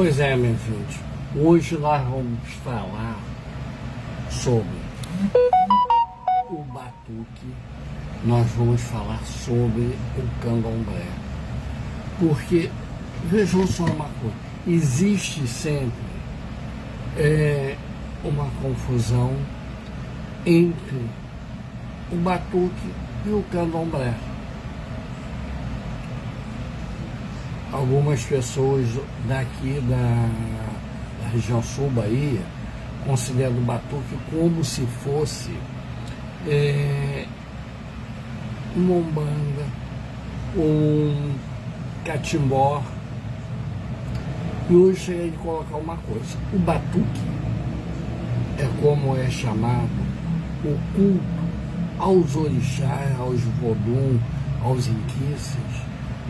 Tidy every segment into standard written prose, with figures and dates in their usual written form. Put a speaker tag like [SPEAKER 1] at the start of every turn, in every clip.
[SPEAKER 1] Pois é, minha gente, hoje nós vamos falar sobre o batuque, nós vamos falar sobre o candomblé. Porque, vejam só uma coisa, existe sempre uma confusão entre o batuque e o candomblé. Algumas pessoas daqui da região sul Bahia consideram o batuque como se fosse uma umbanda ou um catimbó. E hoje cheguei de colocar uma coisa: o batuque é como é chamado o culto aos orixás, aos vodum, aos inquices,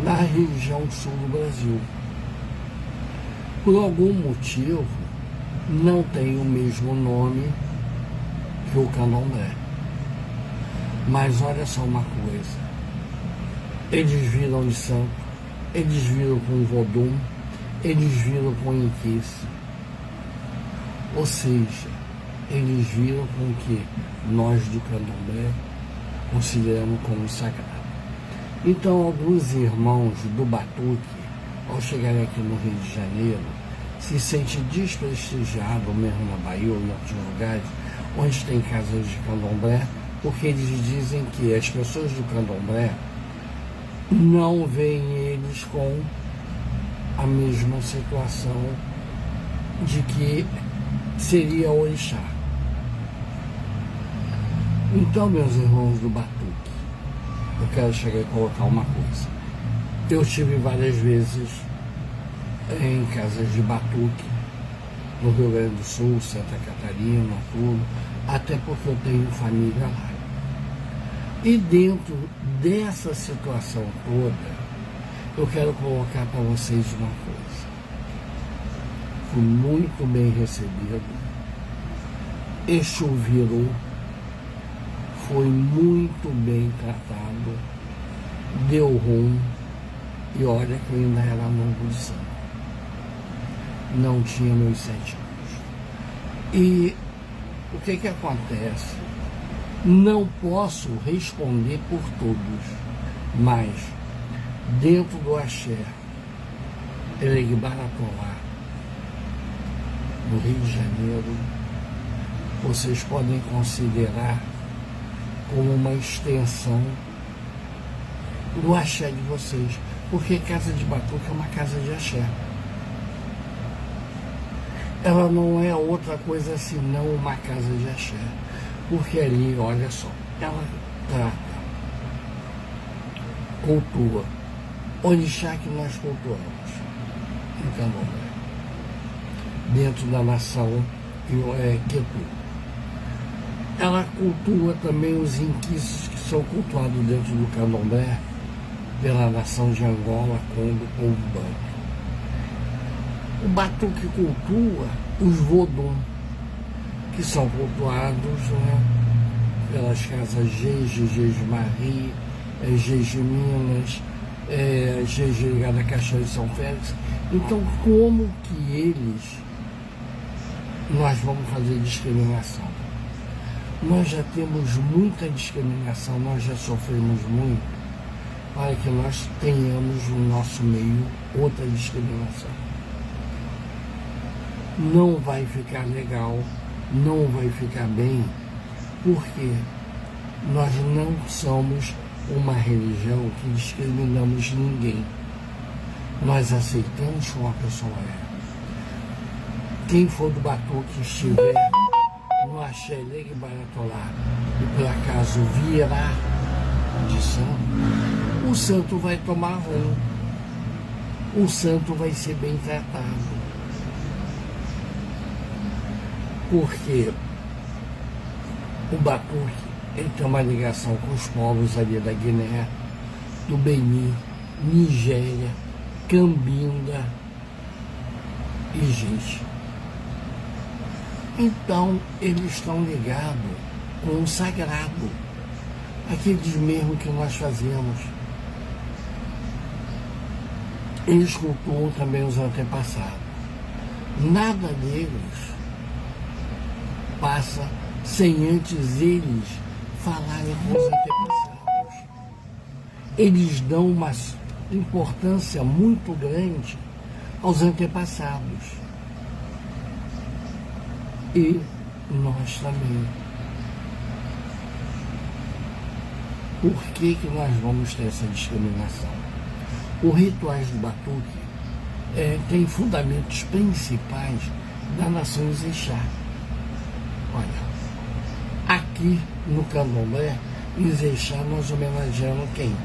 [SPEAKER 1] na região sul do Brasil. Por algum motivo, não tem o mesmo nome que o candomblé. Mas olha só uma coisa: eles viram de santo, eles viram com vodum, eles viram com inquice. Ou seja, eles viram com que nós do candomblé consideramos como sagrado. Então, alguns irmãos do batuque, ao chegarem aqui no Rio de Janeiro, se sentem desprestigiados, mesmo na Bahia ou em outros lugares, onde tem casas de candomblé, porque eles dizem que as pessoas do candomblé não veem eles com a mesma situação de que seria orixá. Então, meus irmãos do batuque, eu quero chegar e colocar uma coisa. Eu estive várias vezes em casas de batuque, no Rio Grande do Sul, Santa Catarina, tudo, até porque eu tenho família lá. E dentro dessa situação toda, eu quero colocar para vocês uma coisa. Fui muito bem recebido, Exu virou, foi muito bem tratado, deu rumo, e olha que eu ainda era novo de sangue. Não tinha meus 7 anos. E o que acontece? Não posso responder por todos, mas dentro do axé, Elegbaratorá, no Rio de Janeiro, vocês podem considerar como uma extensão do axé de vocês, porque casa de batuque é uma casa de axé. Ela não é outra coisa senão uma casa de axé, porque ali, olha só, ela trata, cultua, orixá que nós cultuamos em candomblé, dentro da nação Quetu. Ela cultua também os inquices que são cultuados dentro do candomblé pela nação de Angola, Congo, povo banto. O batuque cultua os vodum, que são cultuados pelas casas Jeje, Jeje Marie, Jeje Minas, Jeje ligada a Caixão de São Félix. Então, como que nós vamos fazer discriminação? Nós já temos muita discriminação, nós já sofremos muito, para que nós tenhamos no nosso meio outra discriminação. Não vai ficar legal, não vai ficar bem, porque nós não somos uma religião que discriminamos ninguém. Nós aceitamos como a pessoa é. Quem for do batuque estiver no axé Elegbaratorá e por acaso virar de santo, o santo vai tomar rumo, o santo vai ser bem tratado. Porque o batuque, ele tem uma ligação com os povos ali da Guiné, do Benin, Nigéria, Cambinda e gente. Então, eles estão ligados com o sagrado, aqueles mesmo que nós fazemos. Eles cultuam também os antepassados. nada deles passa sem antes eles falarem com os antepassados. Eles dão uma importância muito grande aos antepassados. E nós também. Por que nós vamos ter essa discriminação? Os rituais do batuque têm fundamentos principais da nação Ixá. Olha, aqui no Candomblé, em Ixá, nós homenageamos quem?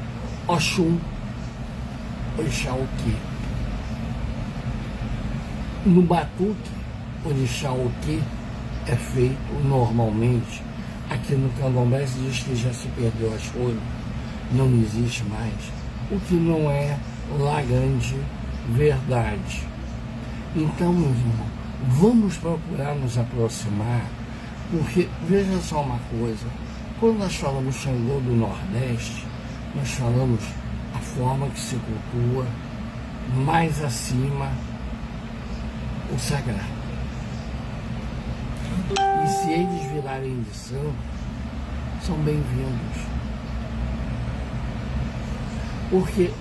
[SPEAKER 1] Oxum, Orixá-Oquê. No batuque, Orixá-Oquê é feito normalmente. Aqui no Candomblé se diz que já se perdeu as folhas, não existe mais, o que não é lá grande verdade. Então, meu irmão, vamos procurar nos aproximar, porque veja só uma coisa, quando nós falamos Xangô do Nordeste, nós falamos a forma que se cultua, mais acima, o sagrado. E se eles virarem de santo, são bem-vindos. Porque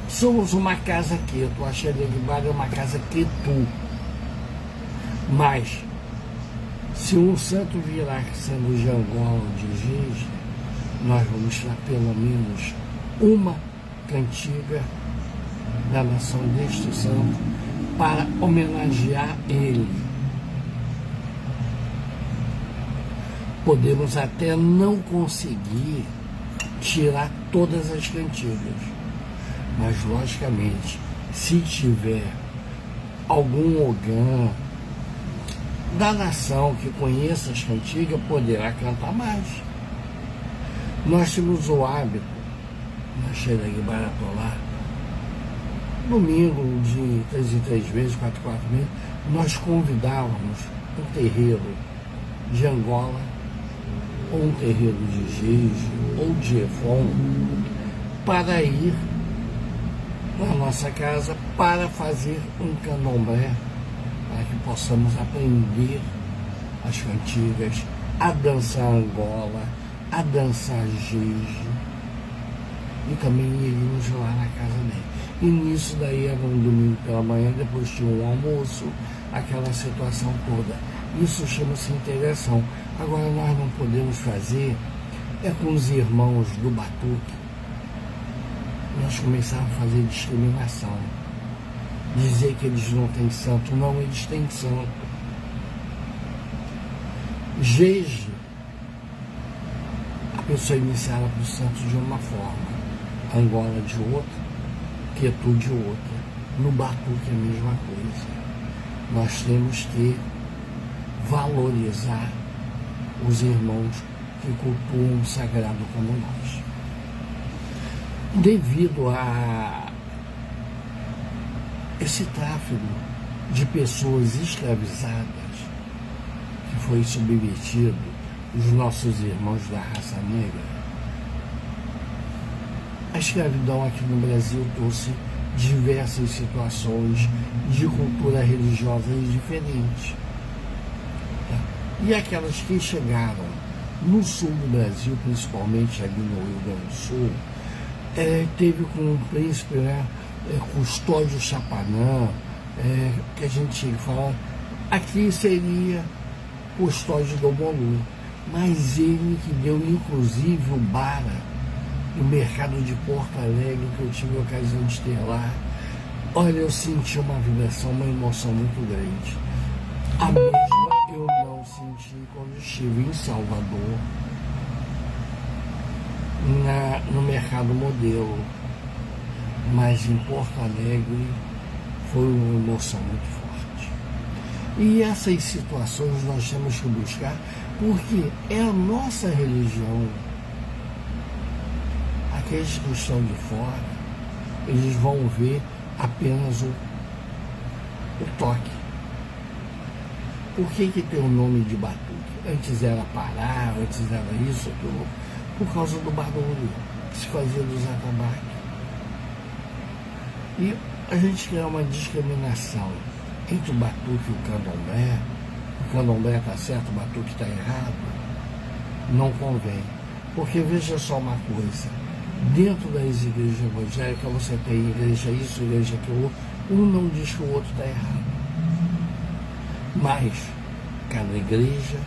[SPEAKER 1] somos uma casa queto, a Xereguibara é uma casa quetu. Mas, se um santo virar sendo de Angola ou de Giz, nós vamos ter pelo menos uma cantiga da nação deste santo para homenagear ele. Podemos até não conseguir tirar todas as cantigas, mas logicamente, se tiver algum ogã da nação que conheça as cantigas, poderá cantar mais. Nós temos o hábito, na Xereguibaratolá, domingo de 3 em 3 vezes, 4 em 4 meses, nós convidávamos um terreiro de Angola, ou um terreiro de Giz, ou de Efon, para ir na nossa casa para fazer um candomblé, para que possamos aprender as cantigas, a dançar Angola, a dançar Giz, e também iríamos lá na casa dele. E nisso daí era um domingo pela manhã, depois tinha um almoço, aquela situação toda. Isso chama-se integração. Agora nós não podemos fazer com os irmãos do batuque. Nós começamos a fazer discriminação. Dizer que eles não têm santo. Não, eles têm santo. Jeje, a pessoa iniciada para o santo de uma forma, Angola de outra, Quetu de outra. No batuque é a mesma coisa. Nós temos que valorizar os irmãos que cultuam o sagrado como nós. Devido a esse tráfego de pessoas escravizadas que foi submetido os nossos irmãos da raça negra, a escravidão aqui no Brasil trouxe diversas situações de cultura religiosa diferentes. E aquelas que chegaram no sul do Brasil, principalmente ali no Rio Grande do Sul, teve como príncipe, Custódio Chapanã, que a gente fala, aqui seria Custódio do Molu, mas ele que deu inclusive o bara no mercado de Porto Alegre, que eu tive a ocasião de ter lá. Olha, eu senti uma vibração, uma emoção muito grande. A mesma eu não senti quando estive em Salvador, no Mercado Modelo, mas em Porto Alegre foi uma emoção muito forte. E essas situações nós temos que buscar, porque é a nossa religião. Aqueles que estão de fora, eles vão ver apenas o toque. Por que tem o nome de batuque? Antes era Pará, antes era isso, aquilo, por causa do barulho que se fazia dos atabaques. E a gente cria uma discriminação entre o batuque e o candomblé está certo, o batuque está errado, não convém. Porque veja só uma coisa, dentro das igrejas evangélicas você tem igreja isso, igreja aquilo, um não diz que o outro está errado. Mas cada igreja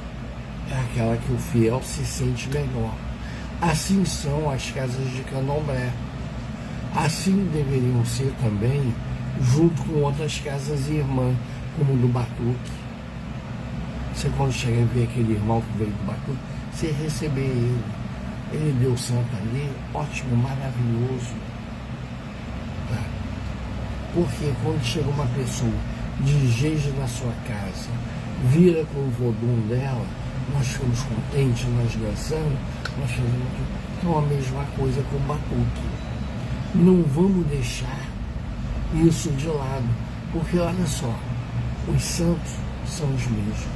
[SPEAKER 1] é aquela que o fiel se sente melhor. Assim são as casas de candomblé. Assim deveriam ser também, junto com outras casas irmãs, como o do batuque. Você quando chega e vê aquele irmão que veio do batuque, você receber ele. Ele deu santo ali, ótimo, maravilhoso. Tá? Porque quando chega uma pessoa dirige na sua casa, vira com o vodum dela, nós ficamos contentes, nós dançamos, nós fazemos tudo. Então a mesma coisa com o batuque. Não vamos deixar isso de lado, porque olha só, os santos são os mesmos.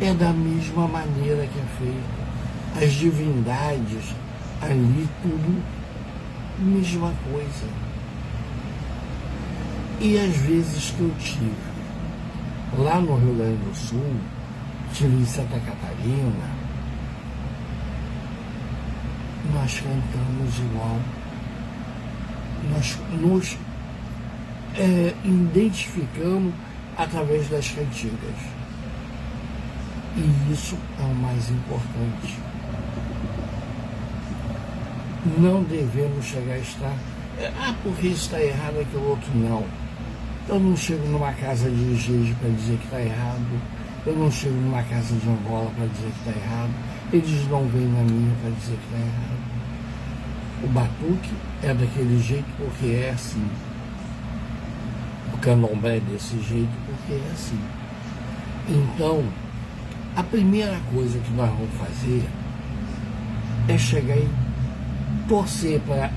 [SPEAKER 1] É da mesma maneira que é feito. As divindades, ali tudo, mesma coisa. E às vezes que eu tive, lá no Rio Grande do Sul, tive em Santa Catarina, nós cantamos igual. Nós nos identificamos através das cantigas. E isso é o mais importante. Não devemos chegar a estar, porque isso está errado, aquilo outro não. Eu não chego numa casa de Jeje para dizer que está errado. Eu não chego numa casa de Angola para dizer que está errado. Eles não vêm na minha para dizer que está errado. O batuque é daquele jeito porque é assim. O candomblé é desse jeito porque é assim. Então, a primeira coisa que nós vamos fazer é chegar e torcer para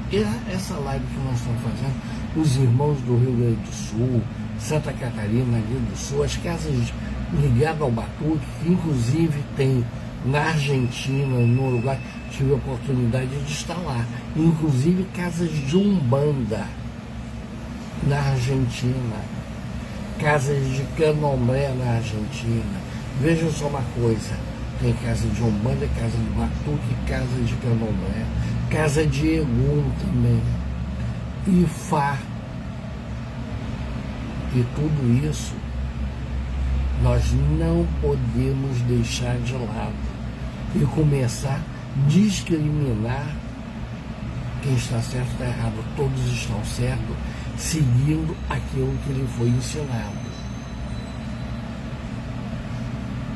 [SPEAKER 1] essa live que nós estamos fazendo, os irmãos do Rio Grande do Sul, Santa Catarina, Rio do Sul, as casas ligadas ao batuque, que inclusive tem na Argentina, no Uruguai, tive a oportunidade de estar lá, inclusive casas de Umbanda na Argentina, casas de candomblé na Argentina. Veja só uma coisa, tem casa de Umbanda, casa de batuque, casa de candomblé, casa de Egum também, Ifá. E tudo isso nós não podemos deixar de lado e começar a discriminar quem está certo e está errado. Todos estão certos, seguindo aquilo que lhe foi ensinado.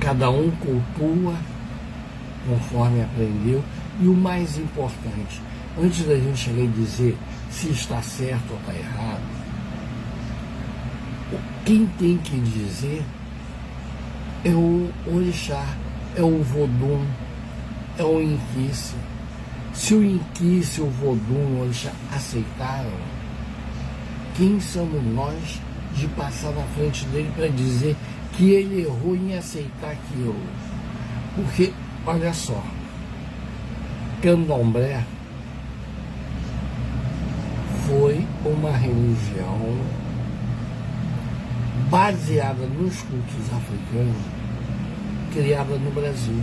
[SPEAKER 1] Cada um cultua conforme aprendeu. E o mais importante, antes da gente chegar e dizer se está certo ou está errado, quem tem que dizer é o orixá, é o vodum, é o inquice. Se o inquice, o vodum, o orixá aceitaram, quem somos nós de passar na frente dele para dizer que ele errou em aceitar aquilo? Porque, olha só, candomblé foi uma religião baseada nos cultos africanos, criada no Brasil.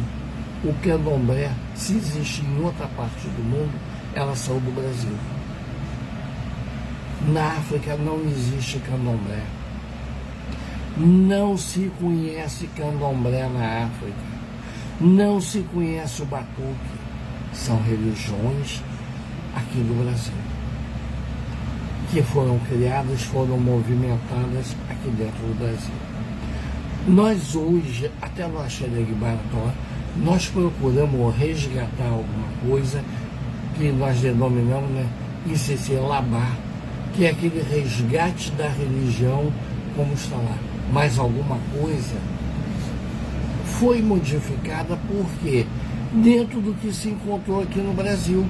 [SPEAKER 1] O candomblé, se existe em outra parte do mundo, ela saiu do Brasil. Na África não existe candomblé. Não se conhece candomblé na África. Não se conhece o batuque. São religiões aqui do Brasil, que foram criadas, foram movimentadas aqui dentro do Brasil. Nós hoje, até no Axé de Barató, nós procuramos resgatar alguma coisa que nós denominamos, né, ICC Labá, que é aquele resgate da religião como está lá. Mas alguma coisa foi modificada porque dentro do que se encontrou aqui no Brasil.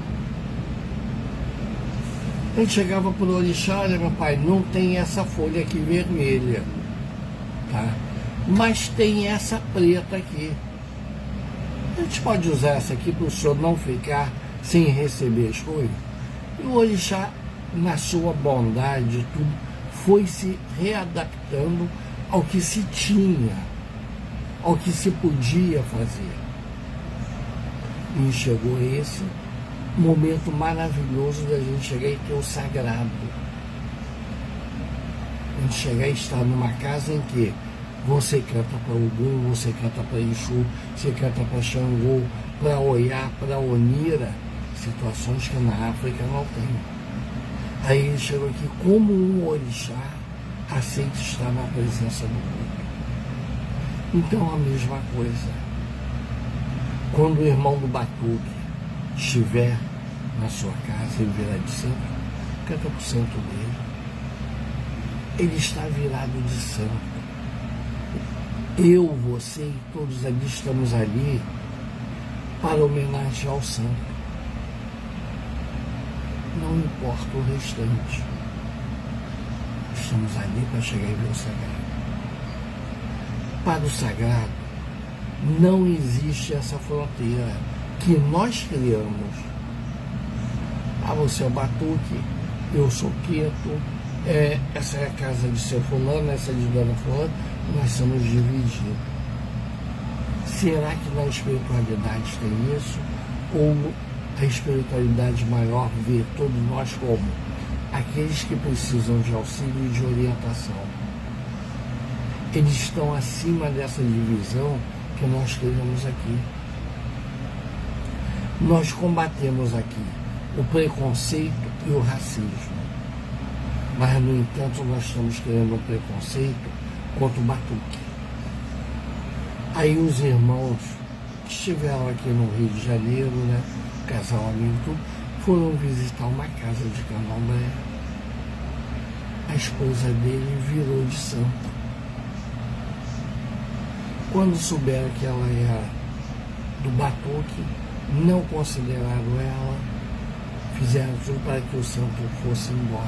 [SPEAKER 1] A gente chegava para o orixá, olha meu pai, não tem essa folha aqui vermelha, tá? Mas tem essa preta aqui. A gente pode usar essa aqui para o senhor não ficar sem receber as coisas. E o orixá, na sua bondade, tudo, foi se readaptando ao que se tinha, ao que se podia fazer. E chegou esse momento maravilhoso da gente chegar e ter o sagrado. A gente chegar e estar numa casa em que você canta para Ogum, você canta para Exu, você canta para Xangô, para Oiá, para Onira, situações que na África não tem. Aí ele chegou aqui como um orixá, aceita estar na presença do outro. Então a mesma coisa. Quando o irmão do Batuque estiver na sua casa, ele virá de centro, canta para o centro dele. Ele está virado de santo. Eu, você e todos ali estamos ali para homenagear o santo. Não importa o restante. Estamos ali para chegar e ver o sagrado. Para o sagrado, não existe essa fronteira que nós criamos. Ah, você é o Batuque, eu sou Queto, essa é a casa de seu fulano, essa é de dona fulano, nós somos divididos. Será que na espiritualidade tem isso? Ou a espiritualidade maior vê todos nós como aqueles que precisam de auxílio e de orientação? Eles estão acima dessa divisão que nós criamos aqui. Nós combatemos aqui o preconceito e o racismo. Mas, no entanto, nós estamos querendo um preconceito contra o Batuque. Aí os irmãos que estiveram aqui no Rio de Janeiro, né, casal amigo, tudo, foram visitar uma casa de candomblé. A esposa dele virou de santo. Quando souberam que ela era do Batuque, não consideraram ela, fizeram tudo para que o santo fosse embora.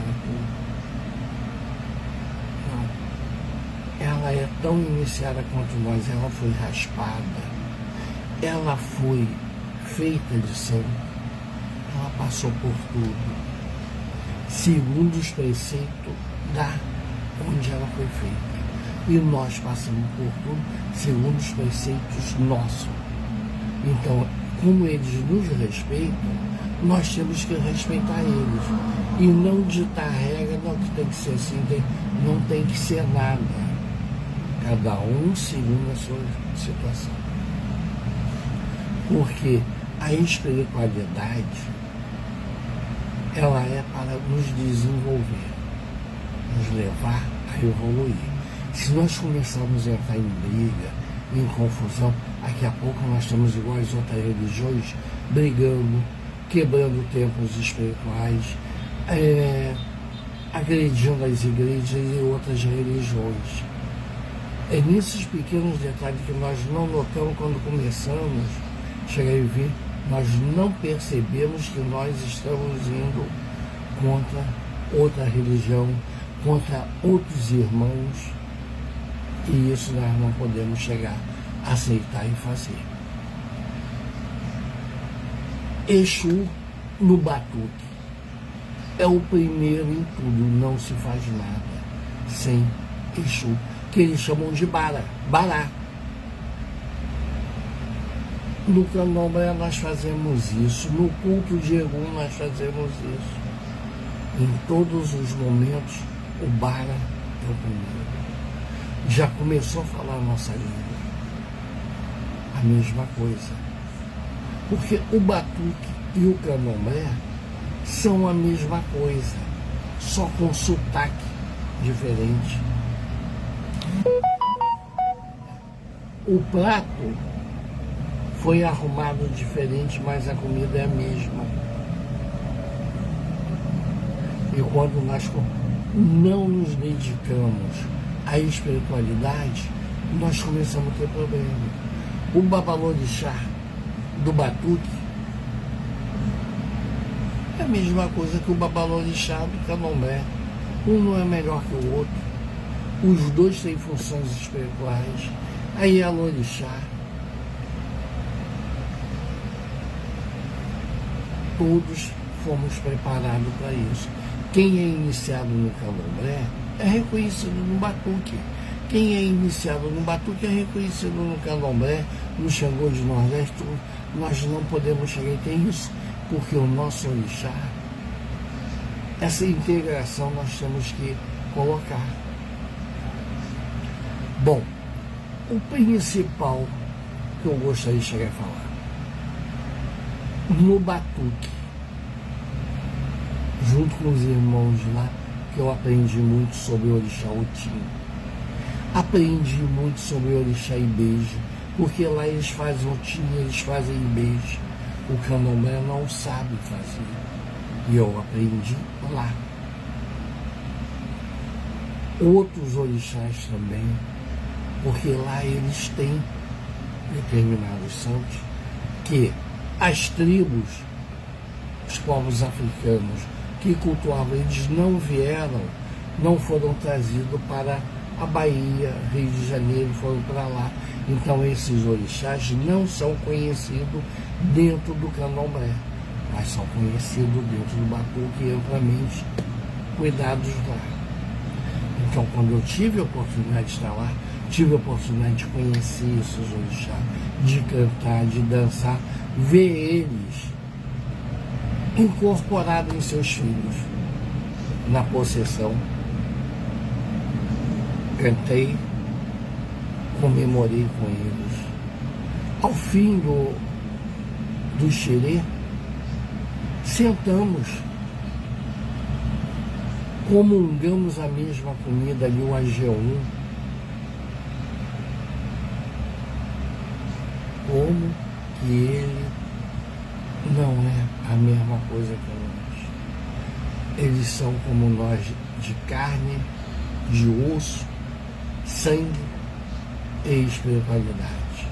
[SPEAKER 1] Não. Ela é tão iniciada quanto nós, ela foi raspada, ela foi feita de santo, ela passou por tudo, segundo os preceitos da onde ela foi feita. E nós passamos por tudo segundo os preceitos nossos. Então, como eles nos respeitam, nós temos que respeitar eles. E não ditar regra, não que tem que ser assim, não tem que ser nada. Cada um segundo a sua situação. Porque a espiritualidade, ela é para nos desenvolver, nos levar a evoluir. Se nós começarmos a entrar em briga, em confusão, daqui a pouco nós estamos igual às outras religiões, brigando, quebrando templos espirituais, agredindo as igrejas e outras religiões. É nesses pequenos detalhes que nós não notamos quando começamos a chegar e ver, nós não percebemos que nós estamos indo contra outra religião, contra outros irmãos. E isso nós não podemos chegar a aceitar e fazer. Exu no Batuque é o primeiro em tudo, não se faz nada sem Exu, que eles chamam de Bará. No Candomblé nós fazemos isso, no culto de Ogum nós fazemos isso. Em todos os momentos, o Bará é o primeiro. Já começou a falar a nossa língua. A mesma coisa. Porque o Batuque e o Candomblé são a mesma coisa, só com sotaque diferente. O prato foi arrumado diferente, mas a comida é a mesma. E quando nós não nos dedicamos à espiritualidade, nós começamos a ter problema. O Babalorixá do Batuque é a mesma coisa que o Babalorixá do Candomblé. Um não é melhor que o outro. Os dois têm funções espirituais. Aí a Lorixá, todos fomos preparados para isso. Quem é iniciado no Candomblé é reconhecido no batuque. Quem é iniciado no batuque é reconhecido no candomblé, no Xangô de Nordeste. Nós não podemos chegar e ter isso, porque o nosso orixá, essa integração nós temos que colocar. Bom, o principal que eu gostaria de chegar a falar, no batuque, junto com os irmãos lá, que eu aprendi muito sobre o orixá Otim. Aprendi muito sobre o orixá Ibeje, porque lá eles fazem Otim, eles fazem Ibeje. O candomblé não sabe fazer. E eu aprendi lá. Outros orixás também, porque lá eles têm determinados santos que as tribos, os povos africanos que cultuavam, eles não vieram, não foram trazidos para a Bahia, Rio de Janeiro, foram para lá. Então esses orixás não são conhecidos dentro do candomblé, mas são conhecidos dentro do batuque amplamente cuidados lá. Então quando eu tive a oportunidade de estar lá, tive a oportunidade de conhecer esses orixás, de cantar, de dançar, ver eles incorporados em seus filhos, na possessão. Cantei, comemorei com eles. Ao fim do xerê, sentamos, comungamos a mesma comida ali, o AG1. Como que ele não é a mesma coisa que nós. Eles são como nós, de carne, de osso, sangue e espiritualidade.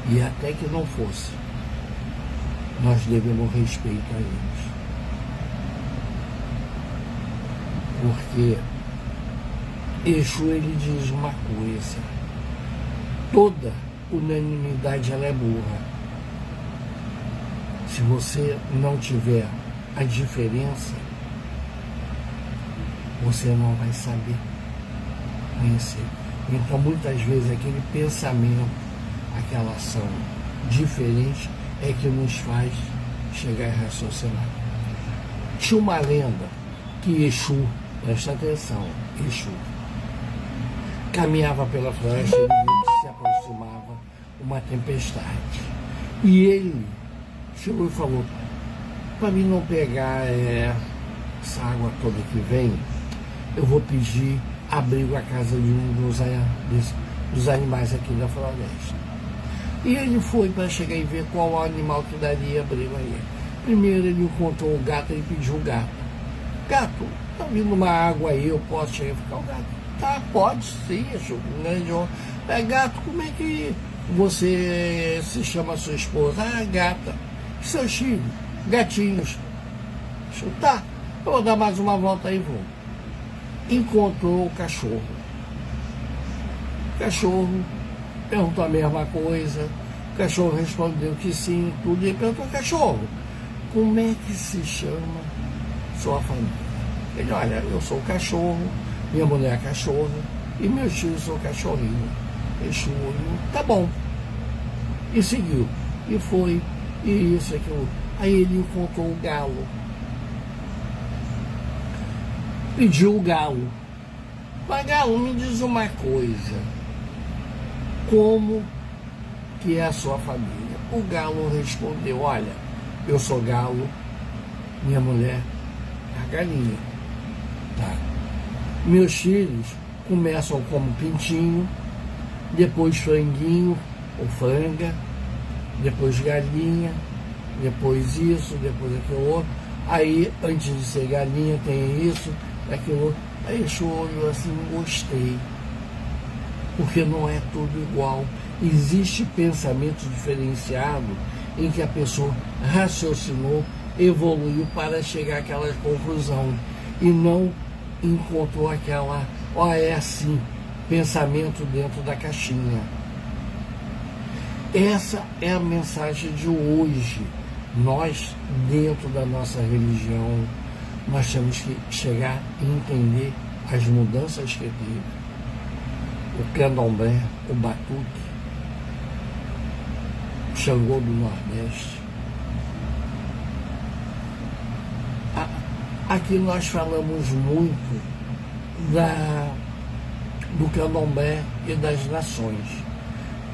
[SPEAKER 1] E até que não fosse, nós devemos respeito a eles. Porque Exu, ele diz uma coisa: toda unanimidade ela é burra. Se você não tiver a diferença, você não vai saber conhecer. Então, muitas vezes, aquele pensamento, aquela ação diferente é que nos faz chegar a raciocinar. Tinha uma lenda que Exu, presta atenção, Exu, caminhava pela floresta e ele viu que se aproximava uma tempestade. E ele chegou e falou: para mim não pegar essa água toda que vem, eu vou pedir abrigo à casa de um dos animais aqui da floresta. E ele foi para chegar e ver qual animal que daria abrigo a ele. Primeiro ele encontrou o gato, ele pediu o gato. Gato, tá vindo uma água aí, eu posso chegar e ficar? O gato: tá, pode sim, gato, como é que você se chama sua esposa? Ah, gata. Seus filhos? Gatinhos. Tá, eu vou dar mais uma volta aí e vou. Encontrou o cachorro. O cachorro perguntou a mesma coisa. O cachorro respondeu que sim, tudo. E perguntou: cachorro, como é que se chama sua família? Ele: olha, eu sou o cachorro, minha mulher é a cachorra e meus filhos são cachorrinho. Exu, tá bom. E seguiu. E foi. E isso, aquilo. Aí ele encontrou o galo. Pediu o galo: mas galo, me diz uma coisa, como que é a sua família? O galo respondeu: olha, eu sou galo, minha mulher é a galinha. Tá. Meus filhos começam como pintinho, depois franguinho ou franga, depois galinha, depois isso, depois aquilo outro. Aí, antes de ser galinha, tem isso, aquilo outro. Aí Exu olhou assim: gostei. Porque não é tudo igual. Existe pensamento diferenciado em que a pessoa raciocinou, evoluiu para chegar àquela conclusão e não encontrou aquela, é assim, pensamento dentro da caixinha. Essa é a mensagem de hoje. Nós, dentro da nossa religião, nós temos que chegar e entender as mudanças que teve. O candomblé, o batuque, o Xangô do Nordeste. Aqui nós falamos muito do candomblé e das nações.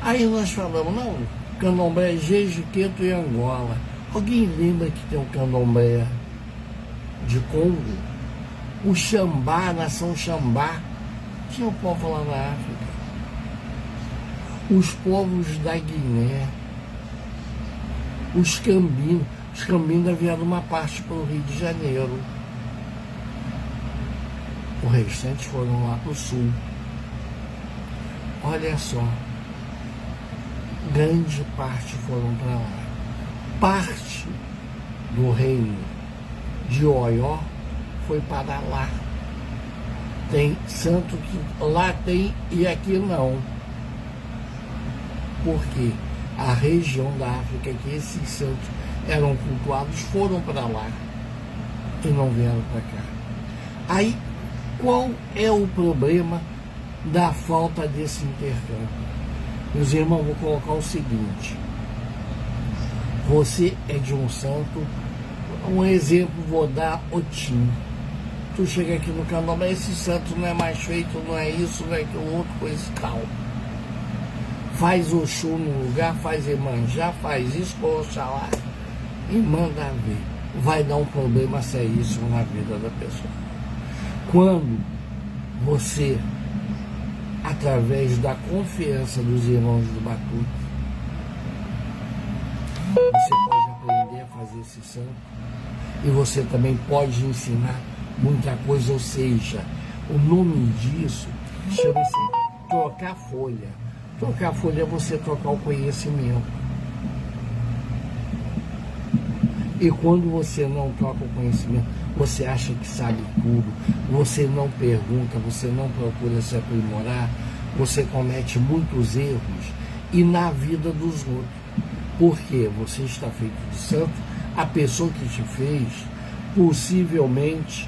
[SPEAKER 1] Aí nós falamos, não, candomblé é Jeje, Queto e Angola. Alguém lembra que tem um candomblé de Congo? O Xambá, a nação Xambá, tinha o povo lá na África. Os povos da Guiné, os cambinos vieram uma parte para o Rio de Janeiro. O restante foram lá para o sul. Olha só, grande parte foram para lá. Parte do reino de Oió foi para lá. Tem santo que lá tem e aqui não. Porque a região da África que esses santos eram cultuados foram para lá e não vieram para cá. Aí, qual é o problema da falta desse intercâmbio? Meus irmãos, vou colocar o seguinte. Você é de um santo, um exemplo vou dar, Otim. Tu chega aqui no candomblé, esse santo não é mais feito, não é isso, não é aquilo outro, coisa e tal. Faz Oxum no lugar, faz Iemanjá, faz isso, Oxalá, e manda ver. Vai dar um problema seríssimo na vida da pessoa. Quando você, através da confiança dos irmãos do Batuque, você pode aprender a fazer esse santo e você também pode ensinar muita coisa, ou seja, o nome disso chama-se trocar folha. Trocar folha é você trocar o conhecimento. E quando você não troca o conhecimento, você acha que sabe tudo, você não pergunta, você não procura se aprimorar, você comete muitos erros e na vida dos outros. Porque você está feito de santo, a pessoa que te fez, possivelmente,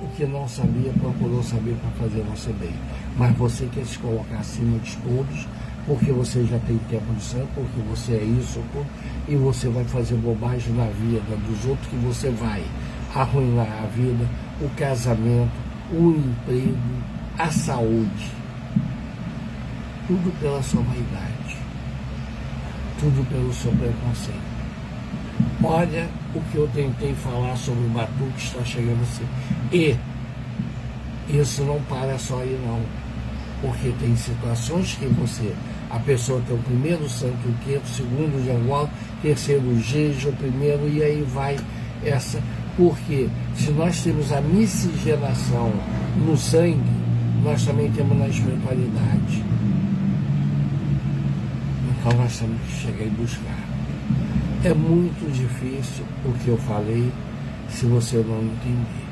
[SPEAKER 1] o que não sabia, procurou saber para fazer você bem. Mas você quer se colocar acima de todos, porque você já tem tempo de santo, porque você é isso, e você vai fazer bobagem na vida dos outros, que você vai arruinar a vida, o casamento, o emprego, a saúde. Tudo pela sua vaidade, tudo pelo seu preconceito. Olha o que eu tentei falar sobre o Batuque, está chegando assim. E isso não para só aí não, porque tem situações que a pessoa tem o primeiro santo queto, segundo de Angola, terceiro Jeje, o primeiro, e aí vai essa. Porque se nós temos a miscigenação no sangue, nós também temos na espiritualidade. Então nós temos que chegar e buscar. É muito difícil o que eu falei, se você não entender.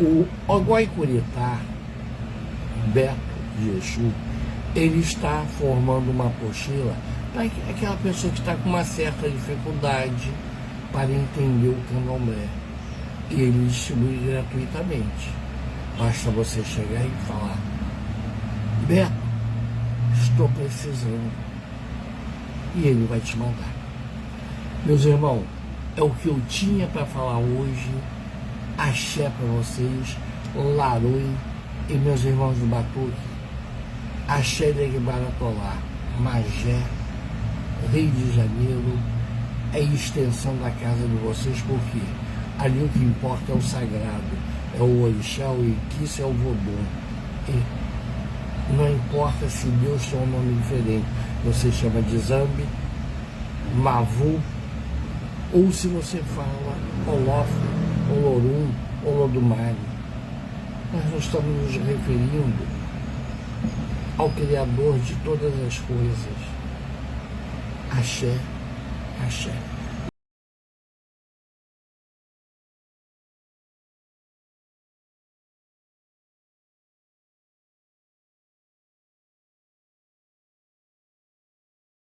[SPEAKER 1] O Oguaicuritá, Beto de Exu, ele está formando uma apostila para aquela pessoa que está com uma certa dificuldade para entender o candomblé. E ele distribui gratuitamente. Basta você chegar e falar: Beto, estou precisando. E ele vai te mandar. Meus irmãos, é o que eu tinha para falar hoje. Axé para vocês, Larui e meus irmãos do Batuque. Axé de Baratolá, Magé, Rio de Janeiro, é extensão da casa de vocês, porque ali o que importa é o sagrado, é o orixá, o iquice, é o vodum. E não importa se Deus tem um nome diferente, você chama de Zambi, Mavu, ou se você fala Olof, Olorum, Olodumare. Nós não estamos nos referindo ao Criador de todas as coisas. Axé, Axé.